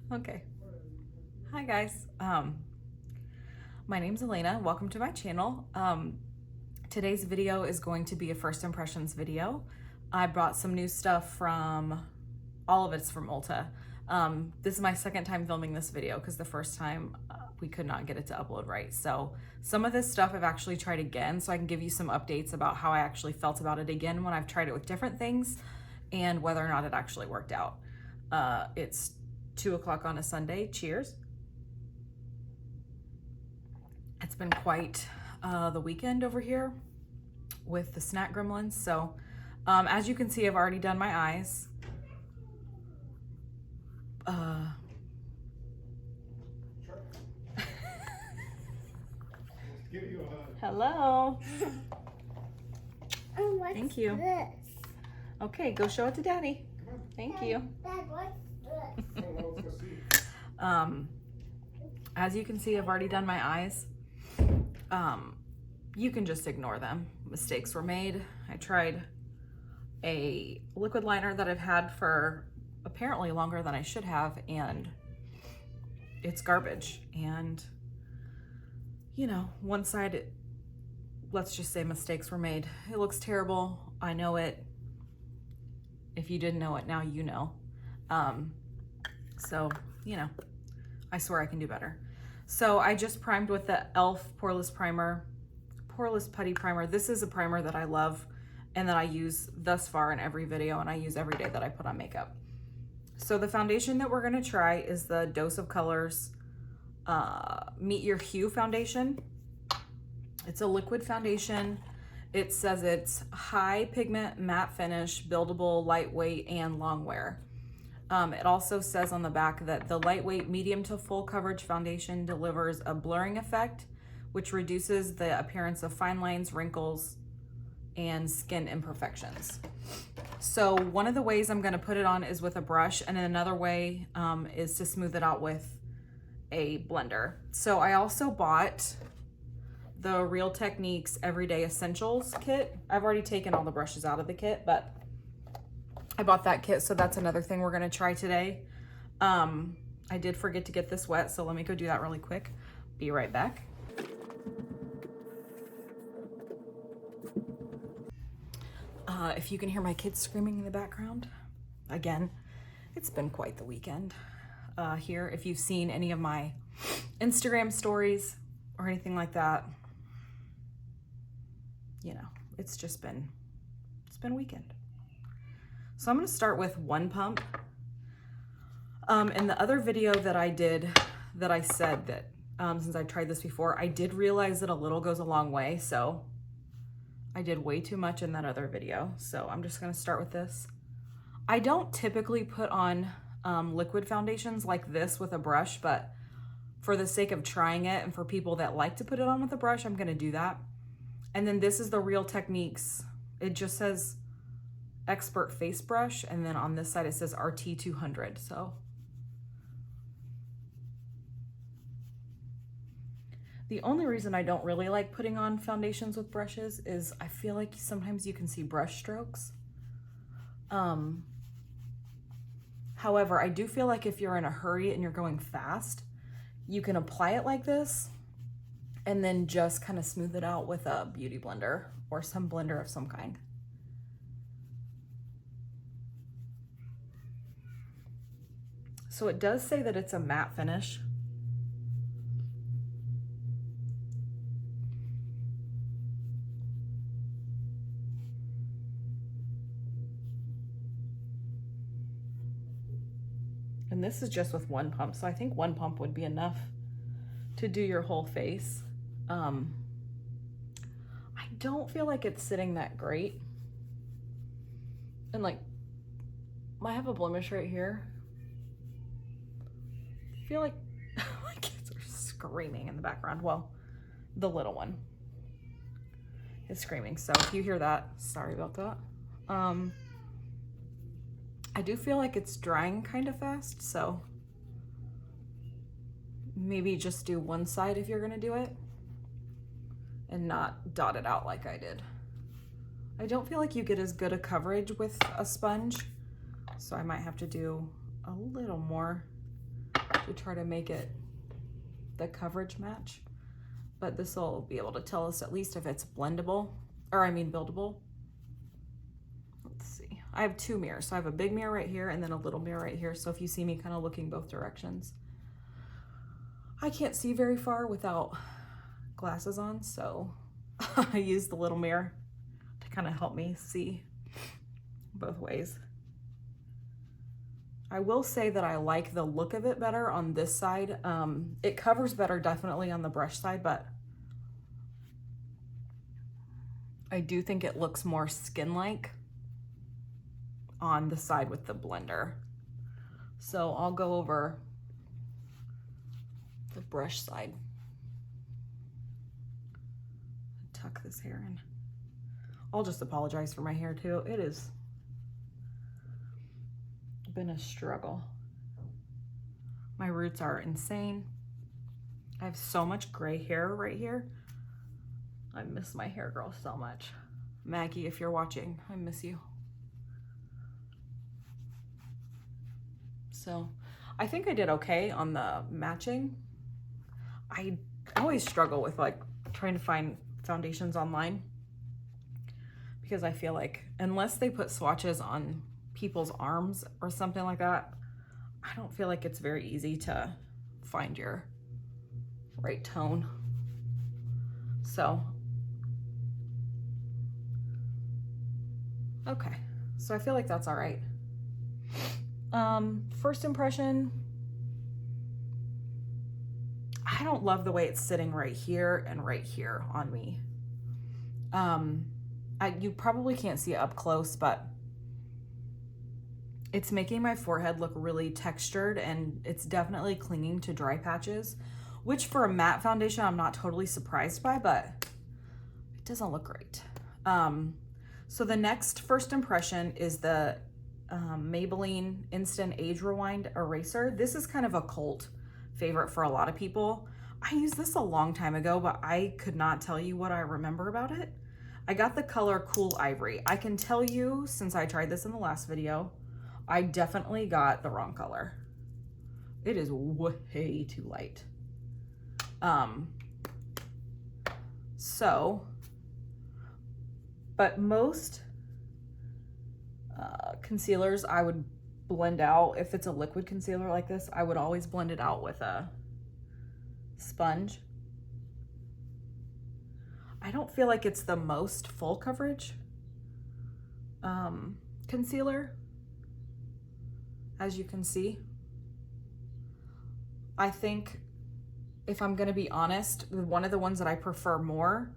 Okay. Hi guys. My name's Elena. Welcome to my channel. Today's video is going to be a first impressions video. I brought some new stuff from, all of it's from Ulta. This is my second time filming this video because the first time we could not get it to upload right. So some of this stuff I've actually tried again, so I can give you some updates about how I actually felt about it again when I've tried it with different things and whether or not it actually worked out. It's 2 o'clock on a Sunday. Cheers. It's been quite the weekend over here with the snack gremlins. So as you can see, I've already done my eyes. Hello. Thank you. This? Okay, go show it to Daddy. Thank you. Dad, what's this? As you can see, I've already done my eyes. You can just ignore them. Mistakes were made. I tried a liquid liner that I've had for apparently longer than I should have, and it's garbage. And you know, one side, let's just say mistakes were made. It looks terrible. I know it. If you didn't know it, now you know. So, you know, I swear I can do better. So I just primed with the e.l.f. Poreless Primer, Poreless Putty Primer. This is a primer that I love and that I use thus far in every video, and I use every day that I put on makeup. So the foundation that we're gonna try is the Dose of Colors Meet Your Hue foundation. It's a liquid foundation. It says it's high pigment, matte finish, buildable, lightweight, and long wear. It also says on the back that the lightweight medium to full coverage foundation delivers a blurring effect, which reduces the appearance of fine lines, wrinkles, and skin imperfections. So one of the ways I'm gonna put it on is with a brush, and another way is to smooth it out with a blender. So I also bought the Real Techniques Everyday Essentials kit. I've already taken all the brushes out of the kit, but I bought that kit, so that's another thing we're gonna try today. I did forget to get this wet, so let me go do that really quick. Be right back. If you can hear my kids screaming in the background, again, it's been quite the weekend here. If you've seen any of my Instagram stories or anything like that, you know, it's been a weekend. So I'm gonna start with one pump. In the other video that I did, that I said that since I tried this before, I did realize that a little goes a long way, so I did way too much in that other video. So I'm just gonna start with this. I don't typically put on liquid foundations like this with a brush, but for the sake of trying it and for people that like to put it on with a brush, I'm gonna do that. And then this is the Real Techniques. It just says Expert Face Brush, and then on this side it says RT200. So the only reason I don't really like putting on foundations with brushes is I feel like sometimes you can see brush strokes. However, I do feel like if you're in a hurry and you're going fast, you can apply it like this and then just kind of smooth it out with a beauty blender or some blender of some kind. So it does say that it's a matte finish. And this is just with one pump, so I think one pump would be enough to do your whole face. I don't feel like it's sitting that great. And like, I have a blemish right here. I feel like my kids are screaming in the background. Well, the little one is screaming. So if you hear that, sorry about that. I do feel like it's drying kind of fast, so maybe just do one side if you're gonna do it and not dot it out like I did. I don't feel like you get as good a coverage with a sponge, so I might have to do a little more to try to make it the coverage match. But this will be able to tell us at least if it's blendable, or I mean buildable. Let's see. I have two mirrors. So I have a big mirror right here and then a little mirror right here. So if you see me kind of looking both directions, I can't see very far without glasses on, so I use the little mirror to kind of help me see both ways. I will say that I like the look of it better on this side. It covers better definitely on the brush side, but I do think it looks more skin-like on the side with the blender. So I'll go over the brush side. Tuck this hair in. I'll just apologize for my hair too. It has been a struggle. My roots are insane. I have so much gray hair right here. I miss my hair girl so much. Maggie, if you're watching, I miss you. So I think I did okay on the matching. I always struggle with like trying to find foundations online because I feel like unless they put swatches on people's arms or something like that, I don't feel like it's very easy to find your right tone. So, okay, so I feel like that's all right. First impression, I don't love the way it's sitting right here and right here on me. You probably can't see it up close, but it's making my forehead look really textured, and it's definitely clinging to dry patches, which for a matte foundation, I'm not totally surprised by, but it doesn't look great. So the next first impression is the Maybelline Instant Age Rewind Eraser. This is kind of a cult favorite for a lot of people. I used this a long time ago, but I could not tell you what I remember about it. I got the color Cool Ivory. I can tell you, since I tried this in the last video, I definitely got the wrong color. It is way too light. But most concealers I would blend out. If it's a liquid concealer like this, I would always blend it out with a sponge. I don't feel like it's the most full coverage concealer, as you can see. I think, if I'm gonna be honest, one of the ones that I prefer more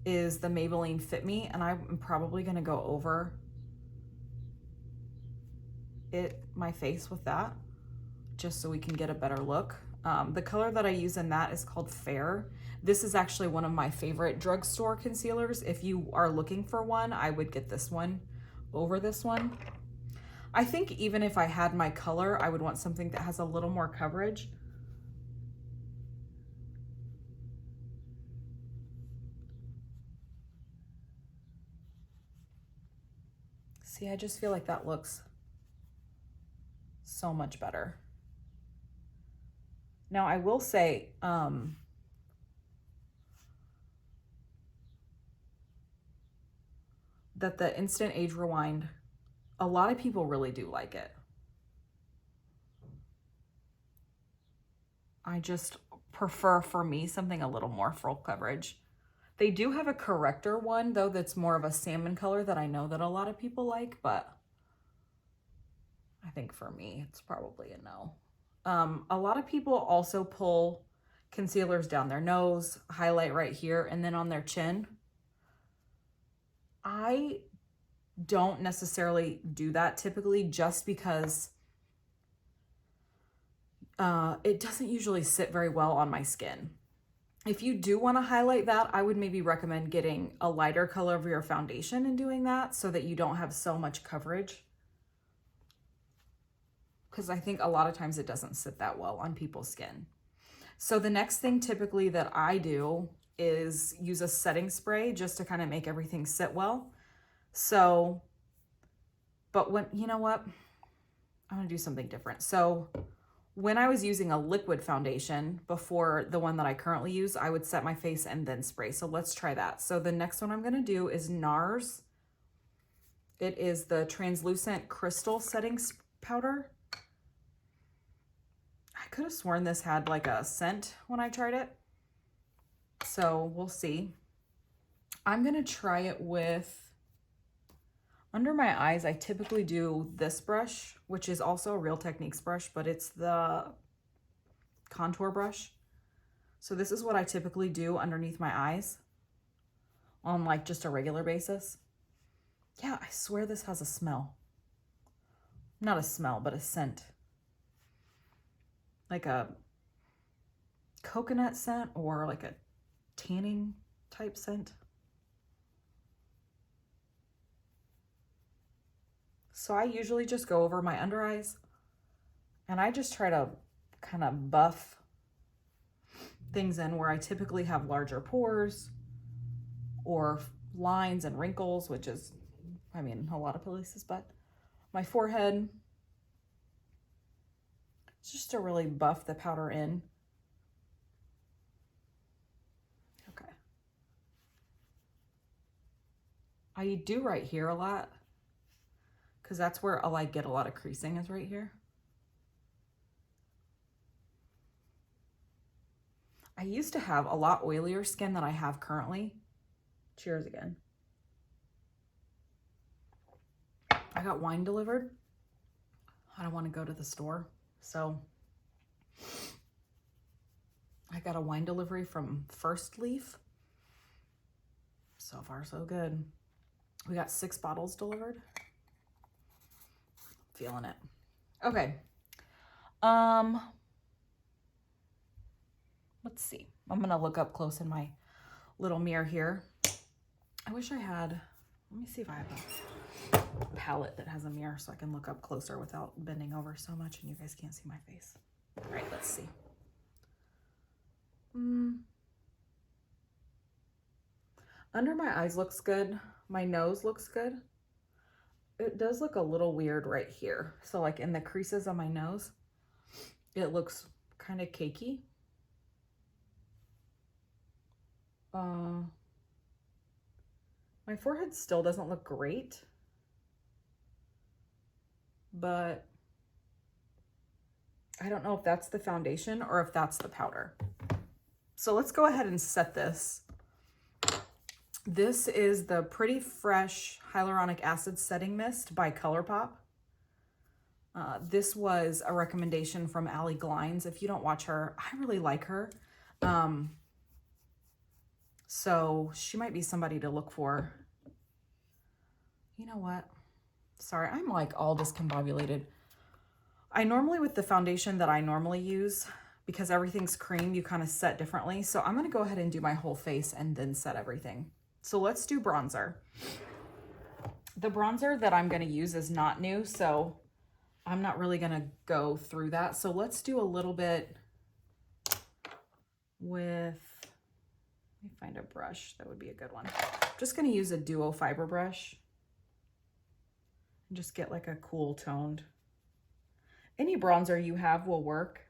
is the Maybelline Fit Me, and I'm probably gonna go over my face with that, just so we can get a better look. The color that I use in that is called Fair. This is actually one of my favorite drugstore concealers. If you are looking for one, I would get this one over this one. I think even if I had my color, I would want something that has a little more coverage. See, I just feel like that looks so much better. Now, I will say, that the Instant Age Rewind, a lot of people really do like it. I just prefer, for me, something a little more full coverage. They do have a corrector one, though, that's more of a salmon color that I know that a lot of people like, but I think for me, it's probably a no. A lot of people also pull concealers down their nose, highlight right here, and then on their chin. I don't necessarily do that typically, just because it doesn't usually sit very well on my skin. If you do want to highlight that, I would maybe recommend getting a lighter color of your foundation and doing that so that you don't have so much coverage. Because I think a lot of times it doesn't sit that well on people's skin. So the next thing typically that I do is use a setting spray just to kind of make everything sit well. So, but when, you know what? I'm gonna do something different. So when I was using a liquid foundation before the one that I currently use, I would set my face and then spray. So let's try that. So the next one I'm gonna do is Nars. It is the translucent crystal setting powder. I could have sworn this had like a scent when I tried it. So we'll see. I'm gonna try it with, under my eyes, I typically do this brush, which is also a Real Techniques brush, but it's the contour brush. So this is what I typically do underneath my eyes on like just a regular basis. Yeah, I swear this has a smell. Not a smell, but a scent. Like a coconut scent or like a tanning type scent. So I usually just go over my under eyes and I just try to kind of buff things in where I typically have larger pores or lines and wrinkles, which is, I mean, a lot of places, but my forehead. It's just to really buff the powder in. Okay. I do right here a lot because that's where I get a lot of creasing is right here. I used to have a lot oilier skin than I have currently. Cheers again. I got wine delivered. I don't want to go to the store, so I got a wine delivery from First Leaf. So far, so good. We got 6 bottles delivered. Feeling it. Okay. Let's see. I'm gonna look up close in my little mirror here. I wish I had, let me see if I have a palette that has a mirror so I can look up closer without bending over so much and you guys can't see my face. All right, let's see. Under my eyes looks good. My nose looks good. It does look a little weird right here. So like in the creases of my nose, it looks kind of cakey. My forehead still doesn't look great, but I don't know if that's the foundation or if that's the powder. So let's go ahead and set this. This is the Pretty Fresh Hyaluronic Acid Setting Mist by ColourPop. This was a recommendation from Allie Glines. If you don't watch her, I really like her. So she might be somebody to look for. You know what? Sorry, I'm like all discombobulated. I normally, with the foundation that I normally use, because everything's cream, you kind of set differently. So I'm gonna go ahead and do my whole face and then set everything. So let's do bronzer. The bronzer that I'm gonna use is not new, so I'm not really gonna go through that. So let's do a little bit with, let me find a brush that would be a good one. I'm just gonna use a duo fiber brush and just get like a cool toned. Any bronzer you have will work.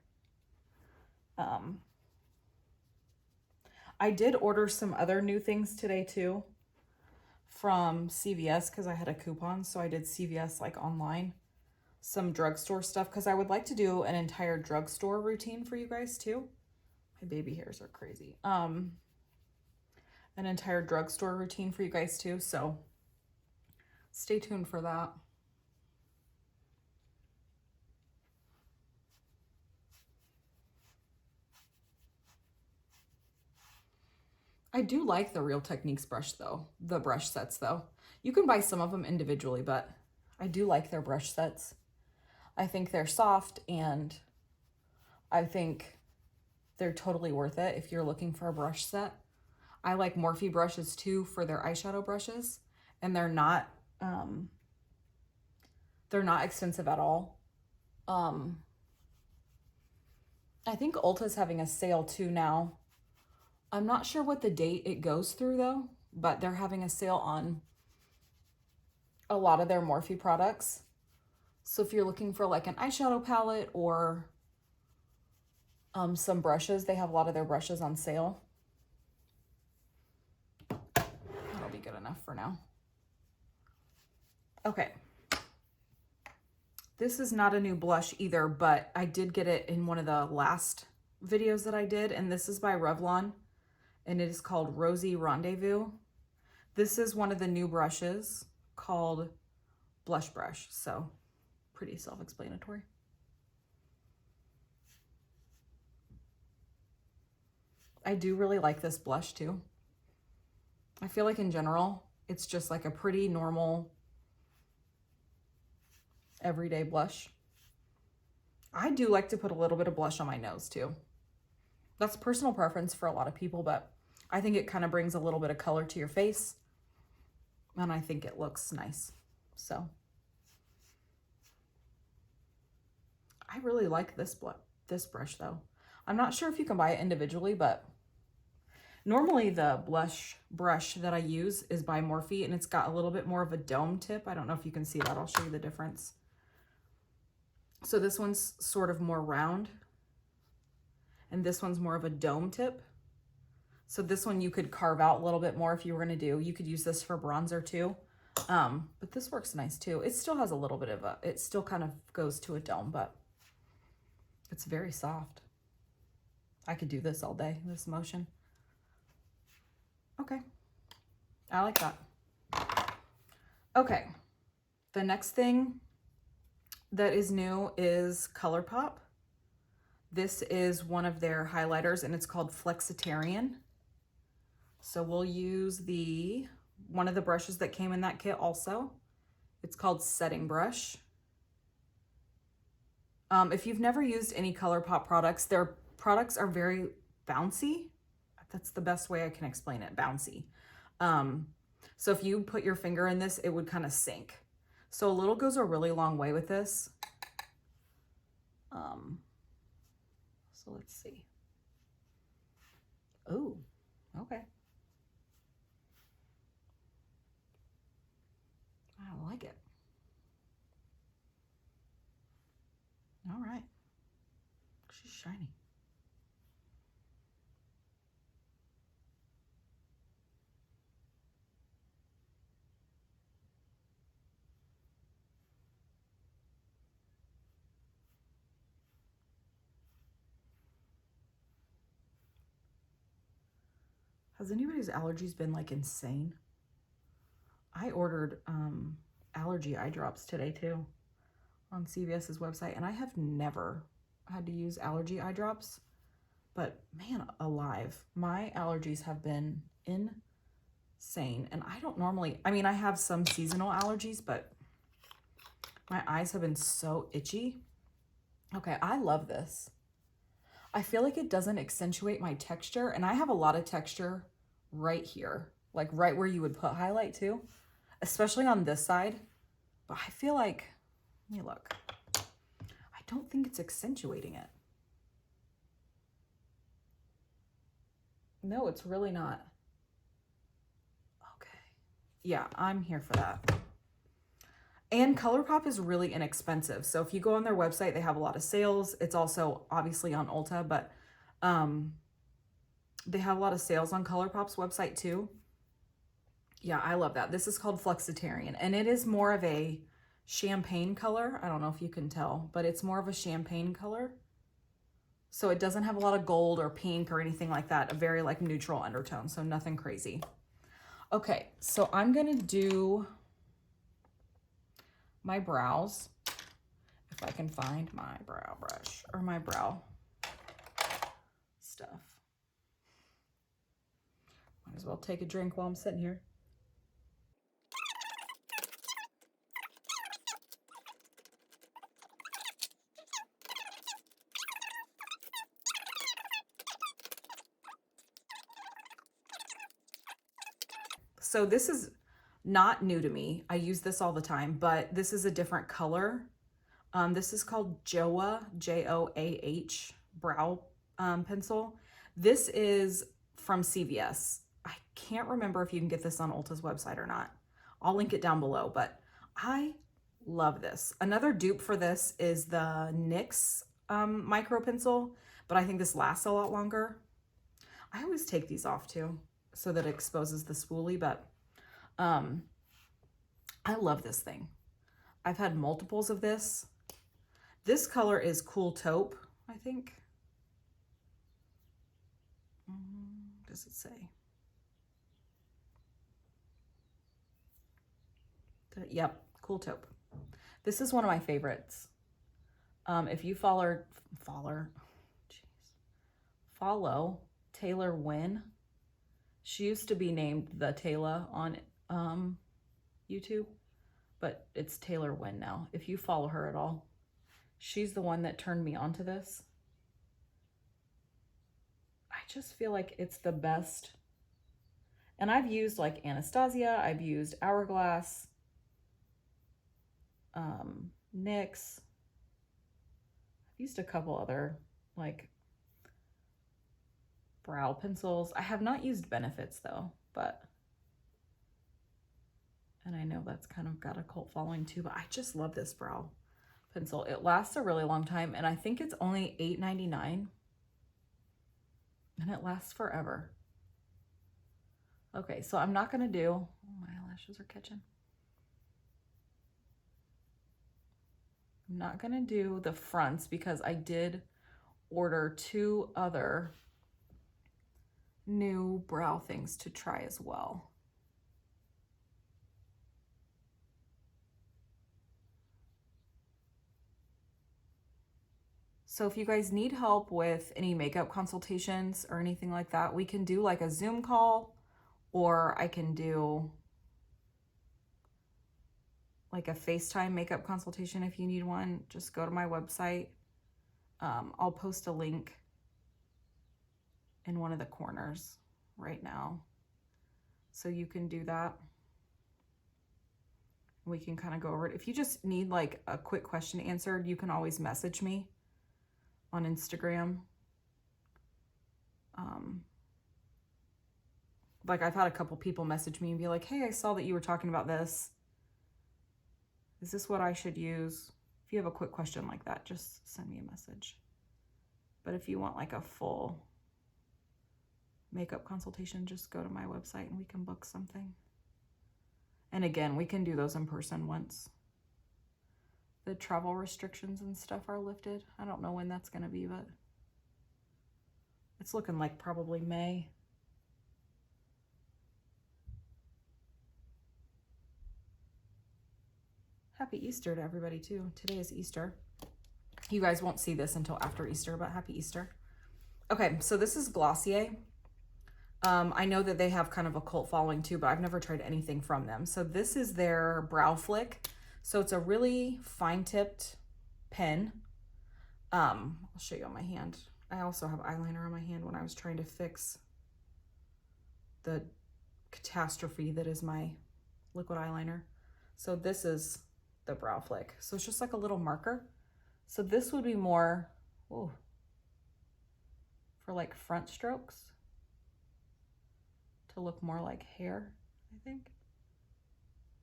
I did order some other new things today too from CVS because I had a coupon. So I did CVS like online, some drugstore stuff because I would like to do an entire drugstore routine for you guys too. My baby hairs are crazy. An entire drugstore routine for you guys too. So stay tuned for that. I do like the Real Techniques brush though, the brush sets though. You can buy some of them individually, but I do like their brush sets. I think they're soft and I think they're totally worth it if you're looking for a brush set. I like Morphe brushes too for their eyeshadow brushes, and they're not expensive at all. I think Ulta's having a sale too now. I'm not sure what the date it goes through though, but they're having a sale on a lot of their Morphe products. So if you're looking for like an eyeshadow palette or some brushes. They have a lot of their brushes on sale. That'll be good enough for now. Okay. This is not a new blush either, but I did get it in one of the last videos that I did, and this is by Revlon, and it is called Rosy Rendezvous. This is one of the new brushes called Blush Brush, so pretty self-explanatory. I do really like this blush too. I feel like in general, it's just like a pretty normal everyday blush. I do like to put a little bit of blush on my nose too. That's personal preference for a lot of people, but I think it kind of brings a little bit of color to your face, and I think it looks nice. So I really like this brush though. I'm not sure if you can buy it individually, but normally the blush brush that I use is by Morphe, and it's got a little bit more of a dome tip. I don't know if you can see that. I'll show you the difference. So this one's sort of more round, and this one's more of a dome tip. So this one you could carve out a little bit more if you were gonna do. You could use this for bronzer too. But this works nice too. It still has a little bit of it still kind of goes to a dome, but it's very soft. I could do this all day, this motion. Okay, I like that. Okay, the next thing that is new is ColourPop. This is one of their highlighters, and it's called Flexitarian. So we'll use one of the brushes that came in that kit also. It's called Setting Brush. If you've never used any ColourPop products, their products are very bouncy. That's the best way I can explain it, bouncy. So if you put your finger in this, it would kind of sink. So a little goes a really long way with this. So let's see. Oh, okay. I like it. All right. She's shiny. Has anybody's allergies been like insane? I ordered allergy eye drops today too on CVS's website, and I have never had to use allergy eye drops, but man alive, my allergies have been insane. And I don't normally, I mean, I have some seasonal allergies, but my eyes have been so itchy. Okay, I love this. I feel like it doesn't accentuate my texture, and I have a lot of texture right here, like right where you would put highlight too, especially on this side. But I feel like, let me look. I don't think it's accentuating it. No, it's really not. Okay. Yeah, I'm here for that. And ColourPop is really inexpensive. So if you go on their website, they have a lot of sales. It's also obviously on Ulta, but they have a lot of sales on ColourPop's website too. Yeah, I love that. This is called Flexitarian, and it is more of a champagne color. I don't know if you can tell, but it's more of a champagne color. So it doesn't have a lot of gold or pink or anything like that. A very like neutral undertone, so nothing crazy. Okay, so I'm gonna do my brows, if I can find my brow brush or my brow stuff. Might as well take a drink while I'm sitting here. So this is not new to me. I use this all the time, but this is a different color. This is called Joah, J-O-A-H brow pencil. This is from CVS. I can't remember if you can get this on Ulta's website or not. I'll link it down below, but I love this. Another dupe for this is the NYX micro pencil, but I think this lasts a lot longer. I always take these off too, so that it exposes the spoolie, but I love this thing. I've had multiples of this. This color is Cool Taupe, I think. Does it say? Yep, Cool Taupe. This is one of my favorites. If you follow Taylor Wynn. She used to be named the Taylor on YouTube, but it's Taylor Wynn now. If you follow her at all, she's the one that turned me onto this. I just feel like it's the best. And I've used like Anastasia, I've used Hourglass, NYX. I've used a couple other like brow pencils. I have not used Benefits though, and I know that's kind of got a cult following too, but I just love this brow pencil. It lasts a really long time, and I think it's only $8.99, and it lasts forever. Okay, so I'm not gonna do, oh, my eyelashes are catching. I'm not gonna do the fronts because I did order 2 other new brow things to try as well. So if you guys need help with any makeup consultations or anything like that, we can do like a Zoom call, or I can do like a FaceTime makeup consultation if you need one. Just go to my website. I'll post a link in one of the corners right now, so you can do that. We can kind of go over it. If you just need like a quick question answered, you can always message me on Instagram. Like I've had a couple people message me and be like, hey, I saw that you were talking about this. Is this what I should use? If you have a quick question like that, just send me a message. But if you want like a full makeup consultation, just go to my website and we can book something. And again, we can do those in person once the travel restrictions and stuff are lifted. I don't know when that's gonna be, but it's looking like probably May. Happy Easter to everybody too. Today is Easter. You guys won't see this until after Easter, but happy Easter. Okay, so this is Glossier. I know that they have kind of a cult following too, but I've never tried anything from them. So this is their Brow Flick. So it's a really fine-tipped pen. I'll show you on my hand. I also have eyeliner on my hand when I was trying to fix the catastrophe that is my liquid eyeliner. So this is the Brow Flick. So it's just like a little marker. So this would be more, for like front strokes, to look more like hair, I think.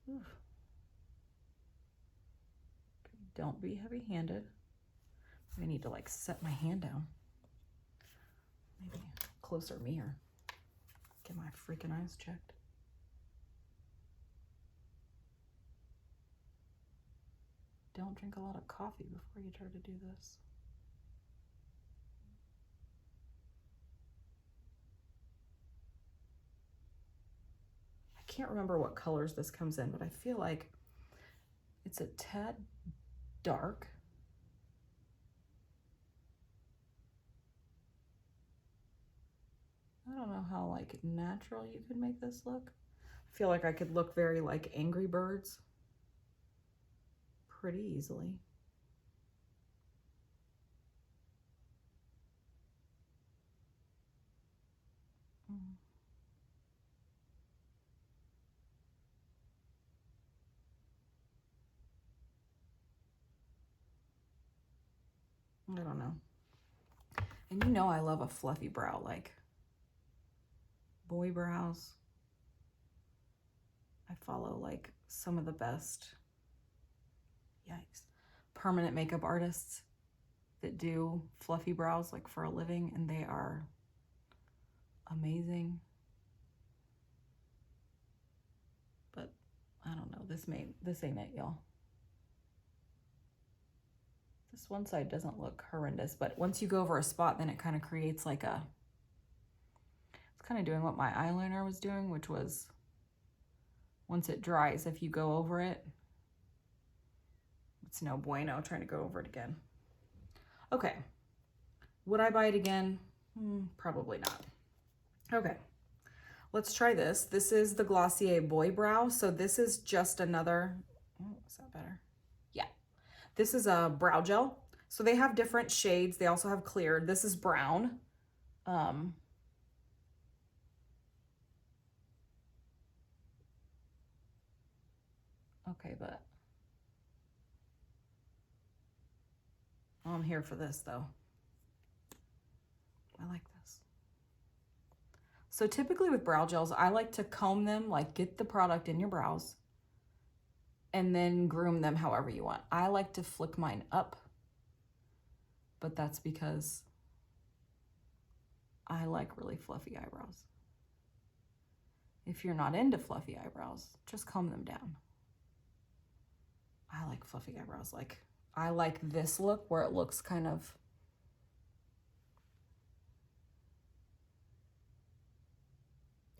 Ooh. Don't be heavy-handed. I need to like set my hand down. Maybe a closer mirror. Get my freaking eyes checked. Don't drink a lot of coffee before you try to do this. I can't remember what colors this comes in, but I feel like it's a tad dark. I don't know how like natural you could make this look. I feel like I could look very like Angry Birds pretty easily. I don't know. And you know I love a fluffy brow, like boy brows. I follow like some of the best, yikes, permanent makeup artists. that do fluffy brows like for a living, and they are amazing. But I don't know, this ain't it, y'all. This one side doesn't look horrendous, but once you go over a spot, then it kind of creates like a, it's kind of doing what my eyeliner was doing, which was once it dries, if you go over it, it's no bueno trying to go over it again. Okay, would I buy it again? Probably not. Okay, let's try this. This is the Glossier Boy Brow. So this is just another, oh, is that better? Yeah, this is a brow gel. So they have different shades. They also have clear. This is brown. Okay, but I'm here for this though. I like this. So typically with brow gels, I like to comb them, like get the product in your brows and then groom them however you want. I like to flick mine up, but that's because I like really fluffy eyebrows. If you're not into fluffy eyebrows, just comb them down. I like fluffy eyebrows. Like, I like this look where it looks kind of,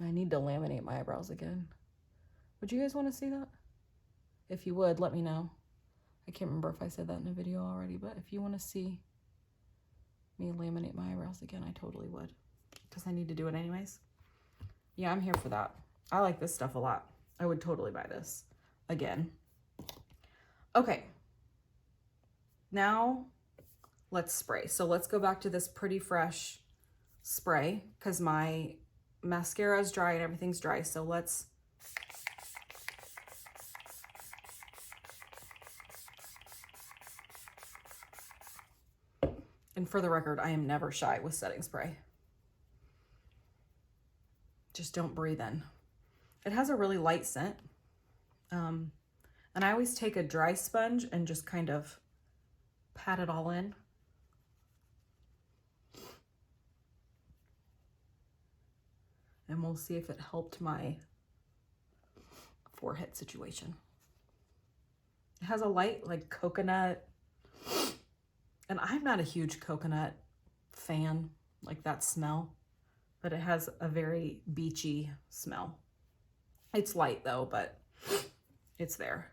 I need to laminate my eyebrows again. Would you guys want to see that? If you would, let me know. I can't remember if I said that in a video already, but if you want to see me laminate my eyebrows again, I totally would, because I need to do it anyways. Yeah, I'm here for that. I like this stuff a lot. I would totally buy this again. Okay. Now let's spray. So let's go back to this Pretty Fresh spray because my mascara is dry and everything's dry. So let's and for the record, I am never shy with setting spray. Just don't breathe in. It has a really light scent. And I always take a dry sponge and just kind of pat it all in. And we'll see if it helped my forehead situation. It has a light like coconut. And I'm not a huge coconut fan, like that smell, but it has a very beachy smell. It's light though, but it's there.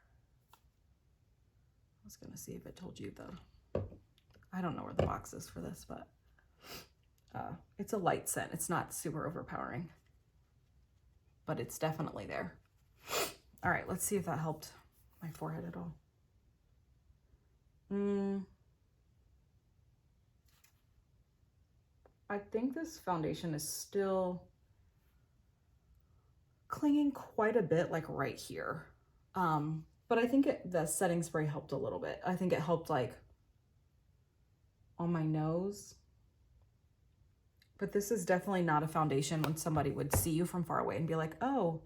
I was gonna see if it told you I don't know where the box is for this, but it's a light scent. It's not super overpowering, but it's definitely there. All right, let's see if that helped my forehead at all. I think this foundation is still clinging quite a bit, like right here. But I think the setting spray helped a little bit. I think it helped like on my nose. But this is definitely not a foundation when somebody would see you from far away and be like, oh,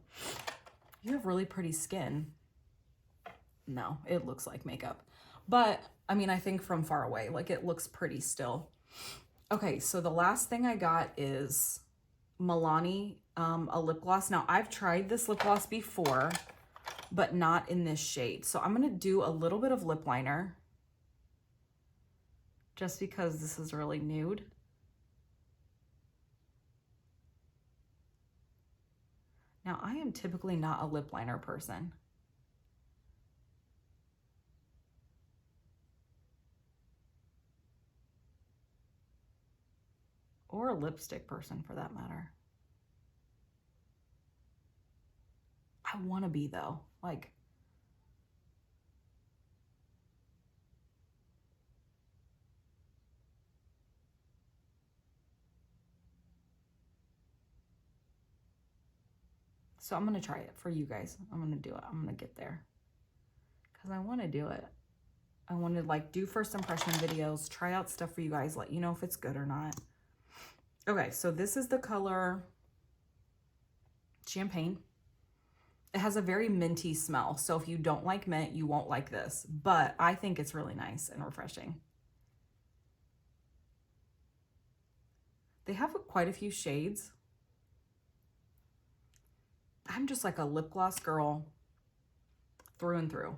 you have really pretty skin. No, it looks like makeup. But I mean, I think from far away, like it looks pretty still. Okay, so the last thing I got is Milani, a lip gloss. Now I've tried this lip gloss before, but not in this shade. So I'm gonna do a little bit of lip liner just because this is really nude. Now I am typically not a lip liner person. Or a lipstick person for that matter. I want to be though, like, so I'm going to try it for you guys. I'm going to do it. I'm going to get there because I want to do it. I want to like do first impression videos, try out stuff for you guys, let you know if it's good or not. Okay, so this is the color Champagne. It has a very minty smell. So if you don't like mint, you won't like this, but I think it's really nice and refreshing. They have quite a few shades. I'm just like a lip gloss girl through and through.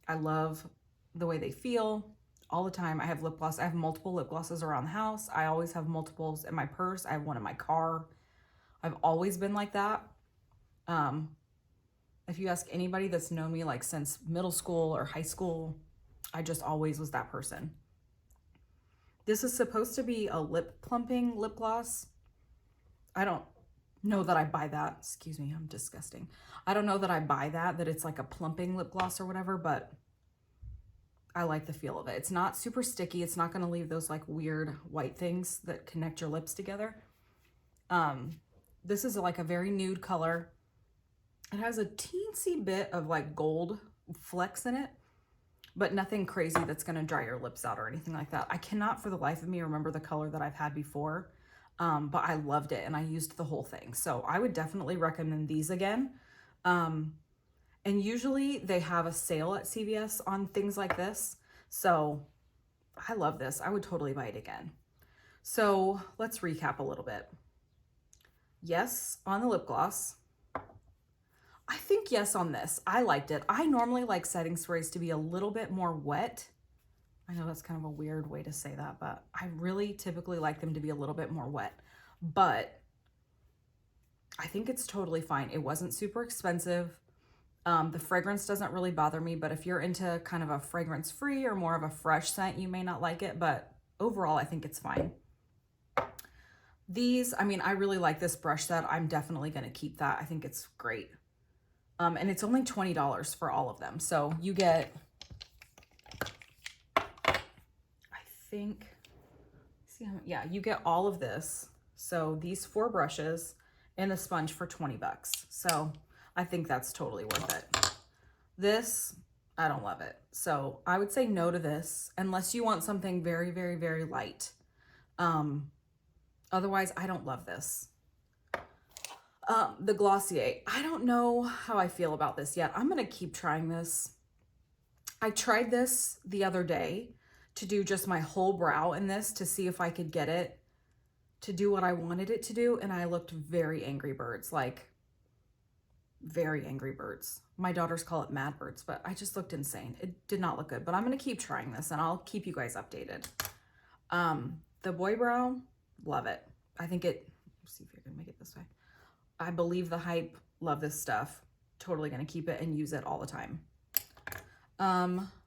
I love the way they feel all the time. I have lip gloss. I have multiple lip glosses around the house. I always have multiples in my purse. I have one in my car. I've always been like that. If you ask anybody that's known me like since middle school or high school, I just always was that person. This is supposed to be a lip plumping lip gloss. I don't know that I buy that. Excuse me, I'm disgusting. I don't know that I buy that it's like a plumping lip gloss or whatever, but I like the feel of it. It's not super sticky. It's not going to leave those like weird white things that connect your lips together. This is like a very nude color. It has a teensy bit of like gold flecks in it, but nothing crazy that's going to dry your lips out or anything like that. I cannot for the life of me remember the color that I've had before, but I loved it and I used the whole thing. So I would definitely recommend these again. And usually they have a sale at CVS on things like this. So I love this. I would totally buy it again. So let's recap a little bit. Yes on the lip gloss. I think yes on this. I liked it. I normally like setting sprays to be a little bit more wet. I know that's kind of a weird way to say that, but I really typically like them to be a little bit more wet. But I think it's totally fine. It wasn't super expensive. The fragrance doesn't really bother me, but if you're into kind of a fragrance-free or more of a fresh scent, you may not like it, but overall, I think it's fine. These, I mean, I really like this brush set. I'm definitely going to keep that. I think it's great. And it's only $20 for all of them. So you get, I think, yeah, you get all of this. So these 4 brushes and the sponge for 20 bucks. So I think that's totally worth it. This, I don't love it. So I would say no to this unless you want something very, very, very light. Otherwise, I don't love this. The Glossier, I don't know how I feel about this yet. I'm going to keep trying this. I tried this the other day to do just my whole brow in this to see if I could get it to do what I wanted it to do. And I looked very Angry Birds, like very Angry Birds. My daughters call it Mad Birds, but I just looked insane. It did not look good, but I'm going to keep trying this and I'll keep you guys updated. The Boy Brow, love it. I think it, let's see if I can make it this way. I believe the hype, love this stuff. Totally going to keep it and use it all the time.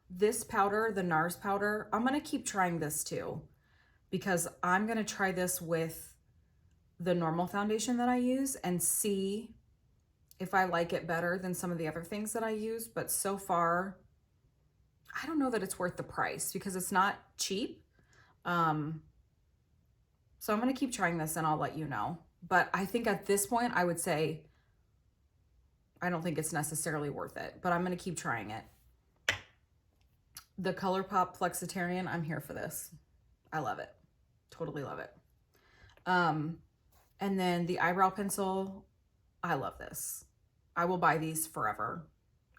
This powder, the Nars powder, I'm going to keep trying this too, because I'm going to try this with the normal foundation that I use and see if I like it better than some of the other things that I use. But so far, I don't know that it's worth the price because it's not cheap. So I'm going to keep trying this and I'll let you know. But I think at this point, I would say I don't think it's necessarily worth it, but I'm going to keep trying it. The ColourPop Flexitarian, I'm here for this. I love it. Totally love it. And then the eyebrow pencil, I love this. I will buy these forever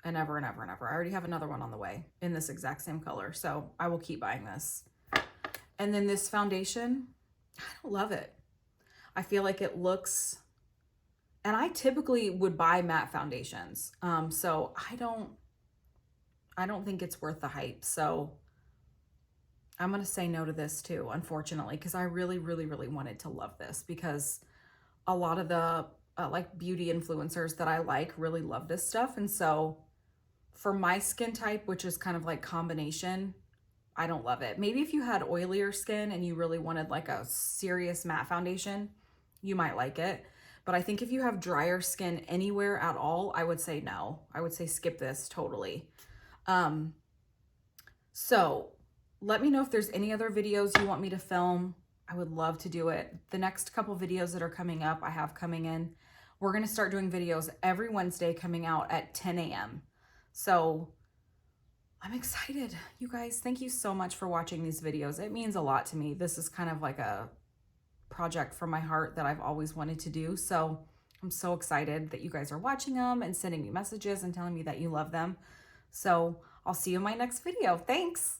and ever and ever and ever. I already have another one on the way in this exact same color, so I will keep buying this. And then this foundation, I don't love it. I feel like it looks, and I typically would buy matte foundations. So I don't think it's worth the hype. So I'm going to say no to this too, unfortunately, because I really, really, really wanted to love this because a lot of the like beauty influencers that I like really love this stuff. And so for my skin type, which is kind of like combination, I don't love it. Maybe if you had oilier skin and you really wanted like a serious matte foundation, you might like it. But I think if you have drier skin anywhere at all, I would say no. I would say skip this totally. So let me know if there's any other videos you want me to film. I would love to do it. The next couple videos that are coming up, I have coming in. We're going to start doing videos every Wednesday coming out at 10 a.m. So I'm excited. You guys, thank you so much for watching these videos. It means a lot to me. This is kind of like a project from my heart that I've always wanted to do. So I'm so excited that you guys are watching them and sending me messages and telling me that you love them. So I'll see you in my next video. Thanks.